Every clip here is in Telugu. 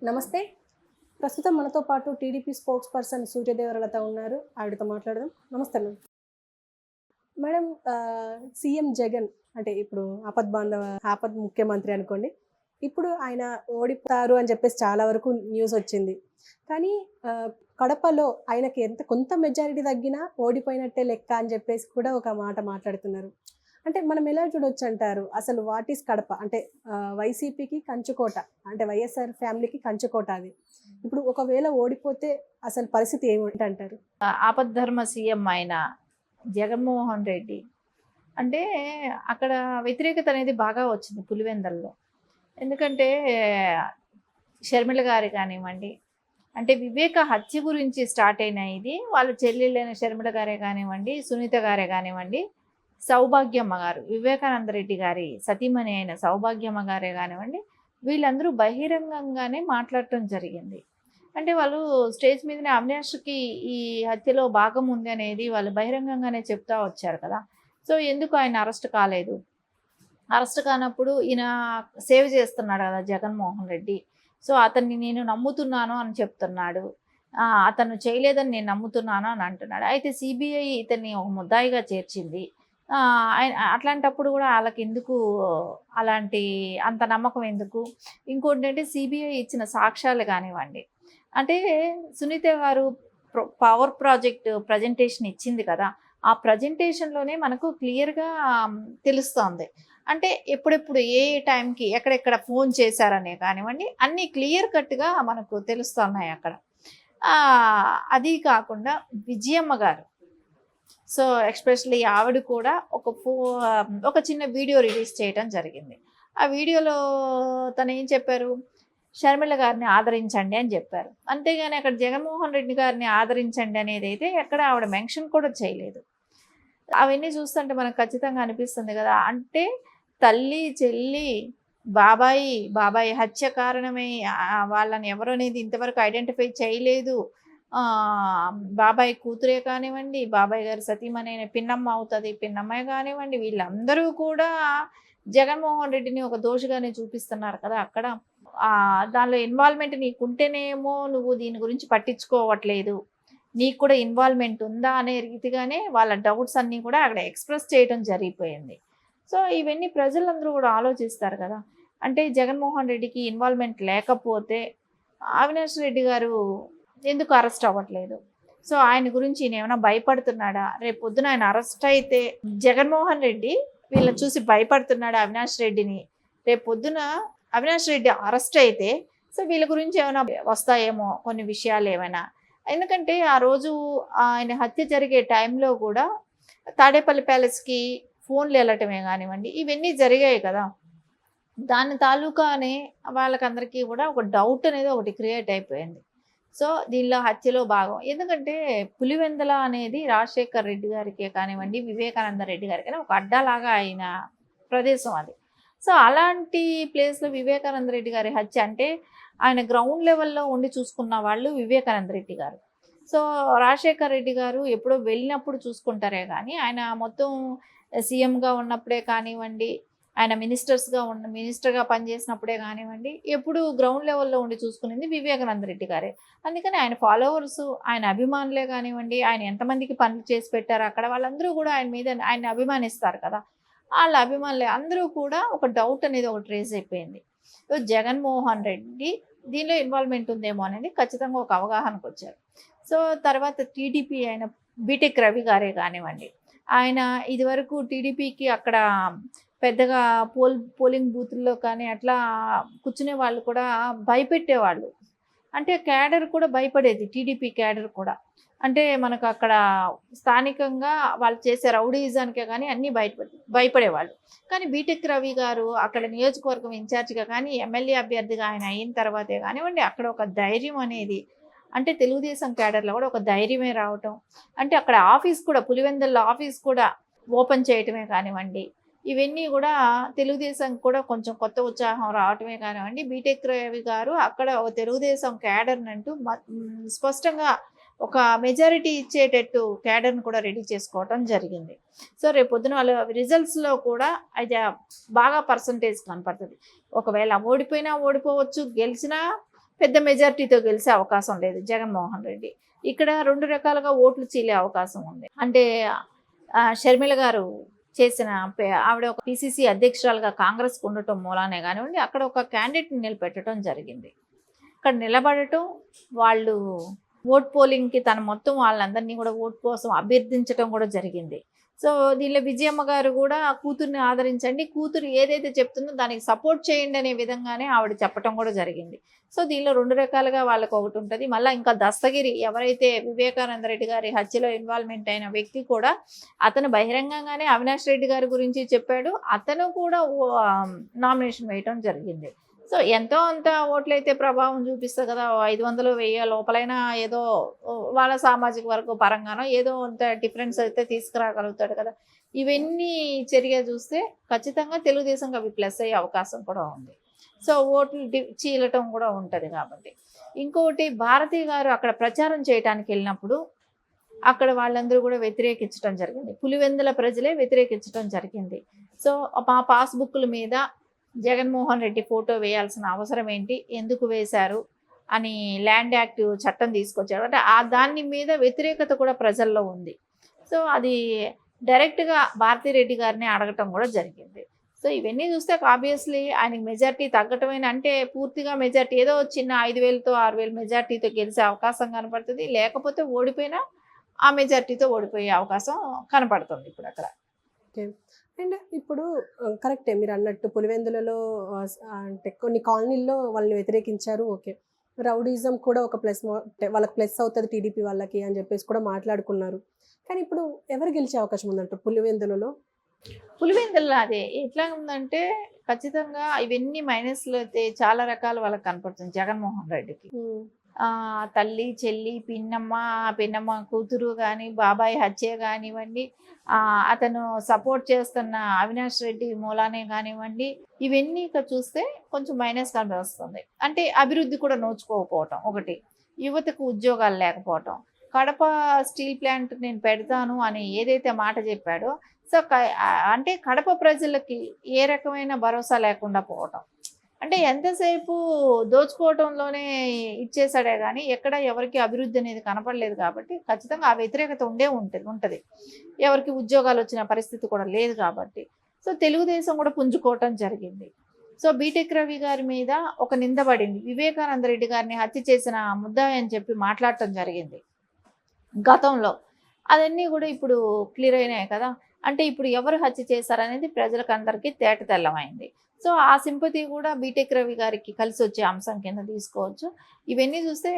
నమస్తే. ప్రస్తుతం మనతో పాటు టీడీపీ స్పోక్స్ పర్సన్ సూర్యదేవరలత ఉన్నారు. ఆవిడతో మాట్లాడదాం. నమస్తే మేడం. మేడం సీఎం జగన్ అంటే ఇప్పుడు ఆపద్ ముఖ్యమంత్రి అనుకోండి. ఇప్పుడు ఆయన ఓడిపోతారు అని చెప్పేసి చాలా వరకు న్యూస్ వచ్చింది. కానీ కడపలో ఆయనకి కొంత మెజారిటీ తగ్గినా ఓడిపోయినట్టే లెక్క అని చెప్పేసి కూడా ఒక మాట మాట్లాడుతున్నారు. అంటే మనం ఎలా చూడొచ్చంటారు? అసలు వాట్ ఈస్ కడప? అంటే వైసీపీకి కంచుకోట. అంటే వైఎస్ఆర్ ఫ్యామిలీకి కంచుకోట అది. ఇప్పుడు ఒకవేళ ఓడిపోతే అసలు పరిస్థితి ఏమిటంటారు? ఆపద్ధర్మ సీఎం అయిన జగన్మోహన్ రెడ్డి అంటే అక్కడ వ్యతిరేకత అనేది బాగా వచ్చింది పులివెందల్లో. ఎందుకంటే షర్మిల గారు కానివ్వండి, అంటే వివేక హత్య గురించి స్టార్ట్ అయిన ఇది వాళ్ళ చెల్లెళ్ళైన షర్మిల గారే కానివ్వండి, సునీత గారే కానివ్వండి, సౌభాగ్యమ్మ గారు, వివేకానంద రెడ్డి గారి సతీమణి అయిన సౌభాగ్యమ్మ గారే కానివ్వండి, వీళ్ళందరూ బహిరంగంగానే మాట్లాడటం జరిగింది. అంటే వాళ్ళు స్టేజ్ మీదనే అవినాష్కి ఈ హత్యలో భాగం ఉంది అనేది వాళ్ళు బహిరంగంగానే చెప్తా వచ్చారు కదా. సో ఎందుకు ఆయన అరెస్ట్ కాలేదు? అరెస్ట్ కానప్పుడు ఈయన సేవ్ చేస్తున్నాడు కదా జగన్మోహన్ రెడ్డి. సో అతన్ని నేను నమ్ముతున్నాను అని చెప్తున్నాడు. అతను చేయలేదని నేను నమ్ముతున్నాను అని అంటున్నాడు. అయితే సిబిఐ ఇతన్ని ఒక ముద్దాయిగా చేర్చింది. అట్లాంటప్పుడు కూడా వాళ్ళకి ఎందుకు అలాంటి అంత నమ్మకం ఎందుకు? ఇంకోటి ఏంటంటే సిబిఐ ఇచ్చిన సాక్ష్యాలు కానివ్వండి, అంటే సునీత గారు పవర్ ప్రాజెక్ట్ ప్రజెంటేషన్ ఇచ్చింది కదా, ఆ ప్రజెంటేషన్లోనే మనకు క్లియర్గా తెలుస్తోంది. అంటే ఎప్పుడెప్పుడు ఏ టైంకి ఎక్కడెక్కడ ఫోన్ చేశారనే కానివ్వండి, అన్నీ క్లియర్ కట్గా మనకు తెలుస్తున్నాయి అక్కడ. అది కాకుండా విజయమ్మ గారు, సో ఎక్స్పెషల్లీ ఆవిడ కూడా ఒక చిన్న వీడియో రిలీజ్ చేయడం జరిగింది. ఆ వీడియోలో తను ఏం చెప్పారు? షర్మిల గారిని ఆదరించండి అని చెప్పారు. అంతేగాని అక్కడ జగన్మోహన్ రెడ్డి గారిని ఆదరించండి అనేది అయితే ఎక్కడ ఆవిడ మెన్షన్ కూడా చేయలేదు. అవన్నీ చూస్తుంటే మనకు ఖచ్చితంగా అనిపిస్తుంది కదా, అంటే తల్లి చెల్లి బాబాయి హత్య కారణమై వాళ్ళని ఎవరు అనేది ఇంతవరకు ఐడెంటిఫై చేయలేదు. బాబాయ్ కూతురే కానివ్వండి, బాబాయ్ గారి సతీమణి అయిన పిన్నమ్మ అవుతుంది, పిన్నమ్మాయి కానివ్వండి, వీళ్ళందరూ కూడా జగన్మోహన్ రెడ్డిని ఒక దోషిగానే చూపిస్తున్నారు కదా అక్కడ. దానిలో ఇన్వాల్వ్మెంట్ నీకుంటేనేమో నువ్వు దీని గురించి పట్టించుకోవట్లేదు, నీకు కూడా ఇన్వాల్వ్మెంట్ ఉందా అనే రీతిగానే వాళ్ళ డౌట్స్ అన్నీ కూడా అక్కడ ఎక్స్ప్రెస్ చేయడం జరిగిపోయింది. సో ఇవన్నీ ప్రజలందరూ కూడా ఆలోచిస్తారు కదా. అంటే జగన్మోహన్ రెడ్డికి ఇన్వాల్వ్మెంట్ లేకపోతే అవినాష్ రెడ్డి గారు ఎందుకు అరెస్ట్ అవ్వట్లేదు? సో ఆయన గురించి ఈయన ఏమైనా భయపడుతున్నాడా? రేపు పొద్దున ఆయన అరెస్ట్ అయితే జగన్మోహన్ రెడ్డి వీళ్ళని చూసి భయపడుతున్నాడా అవినాష్ రెడ్డిని? రేపు పొద్దున అవినాష్ రెడ్డి అరెస్ట్ అయితే సో వీళ్ళ గురించి ఏమైనా వస్తాయేమో కొన్ని విషయాలు ఏమైనా. ఎందుకంటే ఆ రోజు ఆయన హత్య జరిగే టైంలో కూడా తాడేపల్లి ప్యాలెస్కి ఫోన్లు వెళ్ళటమే కానివ్వండి, ఇవన్నీ జరిగాయి కదా. దాని తాలూకానే వాళ్ళకందరికీ కూడా ఒక డౌట్ అనేది ఒకటి క్రియేట్ అయిపోయింది. సో దీనిలో హత్యలో భాగం. ఎందుకంటే పులివెందల అనేది రాజశేఖర్ రెడ్డి గారికే కానివ్వండి, వివేకానంద రెడ్డి గారికి ఒక అడ్డాలాగా అయిన ప్రదేశం అది. సో అలాంటి ప్లేస్లో వివేకానంద రెడ్డి గారి హత్య అంటే ఆయన గ్రౌండ్ లెవెల్లో ఉండి చూసుకున్న వాళ్ళు వివేకానంద రెడ్డి గారు. సో రాజశేఖర్ రెడ్డి గారు ఎప్పుడో వెళ్ళినప్పుడు చూసుకుంటారే కానీ ఆయన మొత్తం సీఎంగా ఉన్నప్పుడే కానివ్వండి, ఆయన మినిస్టర్గా పనిచేసినప్పుడే కానివ్వండి, ఎప్పుడు గ్రౌండ్ లెవెల్లో ఉండి చూసుకునేది వివేకానంద రెడ్డి గారే. అందుకని ఆయన ఫాలోవర్స్, ఆయన అభిమానులే కానివ్వండి, ఆయన ఎంతమందికి పనులు చేసి పెట్టారో అక్కడ వాళ్ళందరూ కూడా ఆయన అభిమానిస్తారు కదా. వాళ్ళ అభిమానులే అందరూ కూడా ఒక డౌట్ అనేది ఒకటి రేజ్ అయిపోయింది. జగన్మోహన్ రెడ్డి దీనిలో ఇన్వాల్వ్మెంట్ ఉందేమో అనేది ఖచ్చితంగా ఒక అవగాహనకు వచ్చారు. సో తర్వాత టీడీపీ అయిన బీటెక్ రవి గారే కానివ్వండి, ఆయన ఇదివరకు టీడీపీకి అక్కడ పెద్దగా పోలింగ్ బూత్ల్లో కానీ అట్లా కూర్చునే వాళ్ళు కూడా భయపెట్టేవాళ్ళు. అంటే క్యాడర్ కూడా భయపడేది, టీడీపీ క్యాడర్ కూడా. అంటే మనకు అక్కడ స్థానికంగా వాళ్ళు చేసే రౌడీజానికే కానీ అన్నీ భయపడేవాళ్ళు. కానీ బీటెక్ రవి గారు అక్కడ నియోజకవర్గం ఇన్ఛార్జిగా కానీ ఎమ్మెల్యే అభ్యర్థిగా ఆయన అయిన తర్వాతే కానివ్వండి, అక్కడ ఒక ధైర్యం అనేది, అంటే తెలుగుదేశం క్యాడర్లో కూడా ఒక ధైర్యమే రావటం, అంటే అక్కడ ఆఫీస్ కూడా పులివెందుల్లో ఆఫీస్ కూడా ఓపెన్ చేయటమే కానివ్వండి, ఇవన్నీ కూడా తెలుగుదేశం కూడా కొంచెం కొత్త ఉత్సాహం రావటమే కానివ్వండి. బీటెక్ రవి గారు అక్కడ తెలుగుదేశం క్యాడర్ని అంటూ స్పష్టంగా ఒక మెజారిటీ ఇచ్చేటట్టు క్యాడర్ని కూడా రెడీ చేసుకోవటం జరిగింది. సో రేపు పొద్దున వాళ్ళ రిజల్ట్స్లో కూడా అది బాగా పర్సంటేజ్ కనపడుతుంది. ఒకవేళ ఓడిపోయినా ఓడిపోవచ్చు, గెలిచినా పెద్ద మెజారిటీతో గెలిచే అవకాశం లేదు జగన్మోహన్ రెడ్డి. ఇక్కడ 2 రకాలుగా ఓట్లు చీలే అవకాశం ఉంది. అంటే షర్మిల గారు చేసిన ఆవిడ ఒక పిసిసి అధ్యక్షురాలుగా కాంగ్రెస్కి ఉండటం మూలానే కానివ్వండి, అక్కడ ఒక క్యాండిడేట్ని నిలబెట్టడం జరిగింది. అక్కడ నిలబడటం, వాళ్ళు ఓట్ పోలింగ్కి తన మొత్తం వాళ్ళందరినీ కూడా ఓటు కోసం అభ్యర్థించడం కూడా జరిగింది. సో దీనిలో విజయమ్మ గారు కూడా కూతుర్ని ఆదరించండి, కూతురు ఏదైతే చెప్తుందో దానికి సపోర్ట్ చేయండి అనే విధంగానే ఆవిడ చెప్పడం కూడా జరిగింది. సో దీనిలో 2 రకాలుగా వాళ్ళకి ఒకటి ఉంటుంది. మళ్ళీ ఇంకా దస్తగిరి ఎవరైతే వివేకానంద రెడ్డి గారి హత్యలో ఇన్వాల్వ్మెంట్ అయిన వ్యక్తి కూడా అతను బహిరంగంగానే అవినాష్ రెడ్డి గారి గురించి చెప్పాడు. అతను కూడా నామినేషన్ వేయటం జరిగింది. సో ఎంతో అంత ఓట్లయితే ప్రభావం చూపిస్తుంది కదా. 500 1000 లోపలైనా ఏదో వాళ్ళ సామాజిక వర్గ పరంగానో ఏదో అంత డిఫరెన్స్ అయితే తీసుకురాగలుగుతాడు కదా. ఇవన్నీ చర్య చూస్తే ఖచ్చితంగా తెలుగుదేశంకి అవి ప్లస్ అయ్యే అవకాశం కూడా ఉంది. సో ఓట్లు చీలటం కూడా ఉంటుంది కాబట్టి. ఇంకొకటి భారతి గారు అక్కడ ప్రచారం చేయడానికి వెళ్ళినప్పుడు అక్కడ వాళ్ళందరూ కూడా వ్యతిరేకించడం జరిగింది. పులివెందుల ప్రజలే వ్యతిరేకించడం జరిగింది. సో మా పాస్బుక్ల మీద జగన్మోహన్ రెడ్డి ఫోటో వేయాల్సిన అవసరం ఏంటి, ఎందుకు వేశారు అని ల్యాండ్ యాక్ట్ చట్టం తీసుకొచ్చారు. అంటే దాని మీద వ్యతిరేకత కూడా ప్రజల్లో ఉంది. సో అది డైరెక్ట్గా భారతిరెడ్డి గారిని అడగటం కూడా జరిగింది. సో ఇవన్నీ చూస్తే ఆబ్వియస్లీ ఆయనకి మెజార్టీ తగ్గటమైన, అంటే పూర్తిగా మెజార్టీ ఏదో చిన్న 5000తో 6000 మెజార్టీతో గెలిచే అవకాశం కనపడుతుంది. లేకపోతే ఓడిపోయినా ఆ మెజార్టీతో ఓడిపోయే అవకాశం కనపడుతుంది ఇప్పుడు అక్కడ. ఓకే. అండ్ ఇప్పుడు కరెక్టే మీరు అన్నట్టు పులివెందులలో అంటే కొన్ని కాలనీల్లో వాళ్ళని వ్యతిరేకించారు. ఓకే, రౌడీజం కూడా ఒక ప్లస్, వాళ్ళకి ప్లస్ అవుతుంది టీడీపీ వాళ్ళకి అని చెప్పేసి కూడా మాట్లాడుకున్నారు. కానీ ఇప్పుడు ఎవరు గెలిచే అవకాశం ఉందంట పులివెందులలో? పులివెందుల్లో అదే ఎట్లా ఉందంటే ఖచ్చితంగా ఇవన్నీ మైనస్లు అయితే చాలా రకాలు వాళ్ళకి కనపడుతుంది జగన్మోహన్ రెడ్డికి. తల్లి చెల్లి పిన్నమ్మ కూతురు కానీ, బాబాయ్ హత్య కానివ్వండి, అతను సపోర్ట్ చేస్తున్న అవినాష్ రెడ్డి మూలానే కానివ్వండి, ఇవన్నీ ఇక చూస్తే కొంచెం మైనస్ కనిపిస్తుంది. అంటే అభివృద్ధి కూడా నోచుకోకపోవటం ఒకటి, యువతకు ఉద్యోగాలు లేకపోవటం, కడప స్టీల్ ప్లాంట్ నేను పెడతాను అని ఏదైతే మాట చెప్పాడో, సో అంటే కడప ప్రజలకి ఏ రకమైన భరోసా లేకుండా పోవటం, అంటే ఎంతసేపు దోచుకోవటంలోనే ఇచ్చేసాడే కానీ ఎక్కడ ఎవరికి అభివృద్ధి అనేది కనపడలేదు. కాబట్టి ఖచ్చితంగా ఆ వ్యతిరేకత ఉంటుంది. ఎవరికి ఉద్యోగాలు వచ్చిన పరిస్థితి కూడా లేదు కాబట్టి సో తెలుగుదేశం కూడా పుంజుకోవటం జరిగింది. సో బీటెక్ రవి గారి మీద ఒక నింద పడింది, వివేకానంద రెడ్డి గారిని హత్య చేసిన ముద్దాయి అని చెప్పి మాట్లాడటం జరిగింది గతంలో. అవన్నీ కూడా ఇప్పుడు క్లియర్ అయినాయి కదా. అంటే ఇప్పుడు ఎవరు హత్య చేశారనేది ప్రజలకు అందరికీ తేటతెల్లమైంది. సో ఆ సింపతి కూడా బీటెక్ రవి గారికి కలిసి వచ్చే అంశం కింద తీసుకోవచ్చు. ఇవన్నీ చూస్తే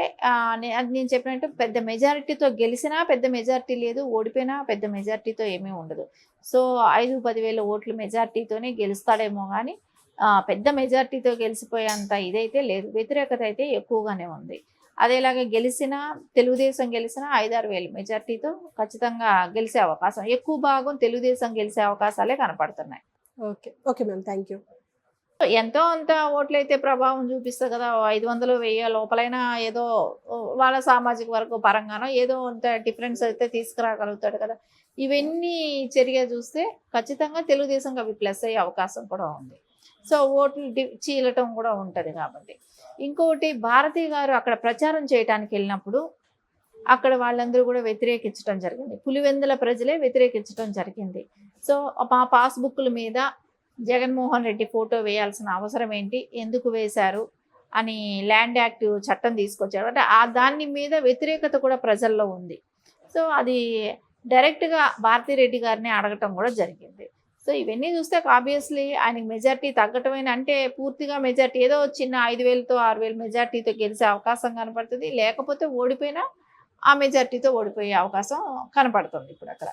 నేను చెప్పినట్టు పెద్ద మెజారిటీతో గెలిచినా పెద్ద మెజారిటీ లేదు, ఓడిపోయినా పెద్ద మెజారిటీతో ఏమీ ఉండదు. సో 5-10 వేల ఓట్ల మెజారిటీతోనే గెలుస్తాడేమో కానీ పెద్ద మెజారిటీతో గెలిచిపోయేంత ఇదైతే లేదు. వ్యతిరేకత అయితే ఎక్కువగానే ఉంది. అదేలాగా తెలుగుదేశం గెలిచినా 5-6 వేల మెజార్టీతో ఖచ్చితంగా గెలిచే అవకాశం, ఎక్కువ భాగం తెలుగుదేశం గెలిచే అవకాశాలే కనపడుతున్నాయి. Okay okay ma'am, thank you. ఎంతో అంత ఓట్లయితే ప్రభావం చూపిస్తుంది కదా. 500 1000 లోపలైనా ఏదో వాళ్ళ సామాజిక వర్గ పరంగానో ఏదో అంత డిఫరెన్స్ అయితే తీసుకురాగలుగుతాడు కదా. ఇవన్నీ చర్య చూస్తే ఖచ్చితంగా తెలుగుదేశంకి అవి ప్లస్ అయ్యే అవకాశం కూడా ఉంది. సో ఓట్లు చీలటం కూడా ఉంటుంది కాబట్టి. ఇంకొకటి భారతి గారు అక్కడ ప్రచారం చేయడానికి వెళ్ళినప్పుడు అక్కడ వాళ్ళందరూ కూడా వ్యతిరేకించడం జరిగింది. పులివెందుల ప్రజలే వ్యతిరేకించడం జరిగింది. సో మా పాస్బుక్ల మీద జగన్మోహన్ రెడ్డి ఫోటో వేయాల్సిన అవసరం ఏంటి, ఎందుకు వేశారు అని ల్యాండ్ యాక్ట్ చట్టం తీసుకొచ్చారు. అంటే దాని మీద వ్యతిరేకత కూడా ప్రజల్లో ఉంది. సో అది డైరెక్ట్గా భారతిరెడ్డి గారిని అడగటం కూడా జరిగింది. సో ఇవన్నీ చూస్తే ఆబ్వియస్లీ ఆయనకి మెజార్టీ తగ్గటమైన, అంటే పూర్తిగా మెజార్టీ ఏదో చిన్న 5000తో 6000 మెజార్టీతో గెలిచే అవకాశం కనపడుతుంది. లేకపోతే ఓడిపోయినా ఆ మెజార్టీతో ఓడిపోయే అవకాశం కనపడుతుంది ఇప్పుడు అక్కడ.